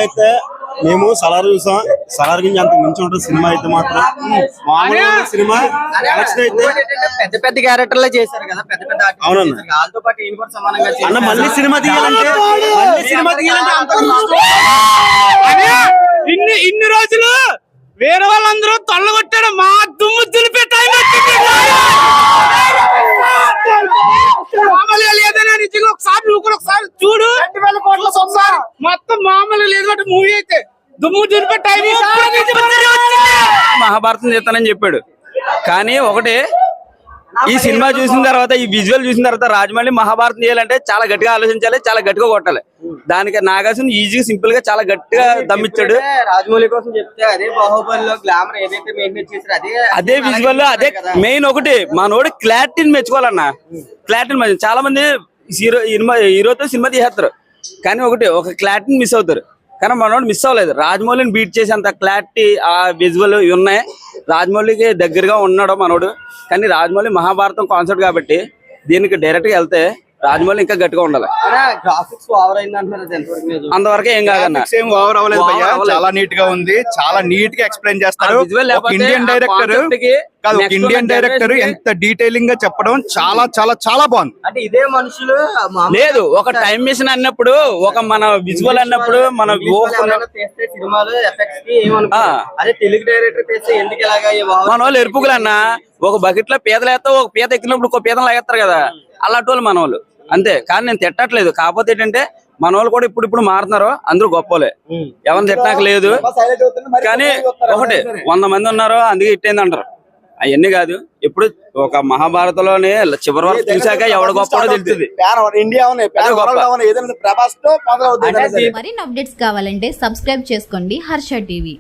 అయితే మేము సలార్ చూసాం. సలార్ గురించి అంత మించి ఉంటుంది సినిమా అయితే మాత్రం. మామూలుగా సినిమా కలెక్షన్ అయితే పెద్ద పెద్ద క్యారెక్టర్లే చేశారు కదా, పెద్ద పెద్ద అవునన్నా. వాళ్ళతో పాటు ఈయన కూడా సమానంగా అన్న మళ్ళీ సినిమా తీయాలంటే ఇన్ని రోజులు వేరే వాళ్ళందరూ తొల్లగొట్టాడు, మా దుమ్ము దులిపే టైం మామూలుగా లేదన్నా. నిజంగా ఒకసారి నువ్వు కూడా ఒకసారి చూడు, 20,000 కోట్ల ఒకసారి మొత్తం మామూలుగా లేదు మూవీ అయితే దుమ్ము దులిపే టైం. మహాభారతం చేస్తానని చెప్పాడు, కానీ ఒకటి ఈ సినిమా చూసిన తర్వాత, ఈ విజువల్ చూసిన తర్వాత రాజమౌళి మహాభారతం చేయాలంటే చాలా గట్టిగా ఆలోచించాలి, చాలా గట్టిగా కొట్టాలి. దానికి నాగార్జున ఈజీగా సింపుల్ గా చాలా గట్టిగా దమ్మిచ్చాడు. రాజమౌళి కోసం చెప్తే అదే బాహుబలిలో గ్లామర్ ఏదైతే మెయింటైన్ చేశారో అదే విజువల్, అదే మెయిన్. ఒకటి మనోడు క్లారిటీని మెచ్చుకోవాలన్న, క్లారిటీని. చాలా మంది హీరోతో సినిమా తీసేస్తారు, కానీ ఒక క్లారిటీని మిస్ అవుతారు. కానీ మనోడు మిస్ అవ్వలేదు. రాజమౌళిని బీట్ చేసేంత క్లారిటీ ఆ విజువల్ ఉన్నాయి. రాజమౌళికి దగ్గరగా ఉన్నాడు మనోడు. కానీ రాజమౌళి మహాభారతం కాన్సెప్ట్ కాబట్టి దీనికి డైరెక్ట్ గా వెళ్తే రాజమౌళి ఇంకా గట్టిగా ఉండాలి. గ్రాఫిక్స్ ఓవర్ అయింది అంటున్నారు, అంతవరకు ఏం కాదన్న. ఓవర్ అవ్వలేదు భయ్యా, చాలా నీట్ గా ఉంది, చాలా నీట్ గా ఎక్స్ప్లెయిన్ చేస్తారు. ఇండియన్ డైరెక్టర్ ఎంత డీటెయిలింగ్ గా చెప్పడం చాలా చాలా చాలా బాగుంది. అంటే ఇదే మనుషులు లేదు, ఒక టైం మిషన్ అన్నప్పుడు, ఒక మన విజువల్ అన్నప్పుడు మన చేస్తే సినిమాలో ఎఫెక్ట్స్ కి అదే తెలుగు డైరెక్టర్ చేస్తే ఎందుకు ఇలాగా మన వాళ్ళు ఎరుపుకులన్నా. ఒక బకెట్ లో పీతలు వేస్తా, ఒక పీత ఎక్కినప్పుడు ఒక పీతలు లాగేస్తారు కదా, అలాంటి వాళ్ళు మన వాళ్ళు అంతే. కానీ నేను తిట్టట్లేదు, కాకపోతే ఏంటంటే మన వాళ్ళు కూడా ఇప్పుడు మారుతున్నారు, అందరూ గొప్పలే, ఎవరిని తిట్టడానికి లేదు. కానీ ఒకటి 100 మంది ఉన్నారు అందుకే ఇట్టేంది అంటారు, అవన్నీ కాదు. ఇప్పుడు ఒక మహాభారతంలోనే చివరి వరకు చూసాక ఎవడు గొప్ప తెలుస్తుంది. మరిన్ని అప్డేట్స్ కావాలంటే సబ్స్క్రైబ్ చేసుకోండి హర్ష టీవీ.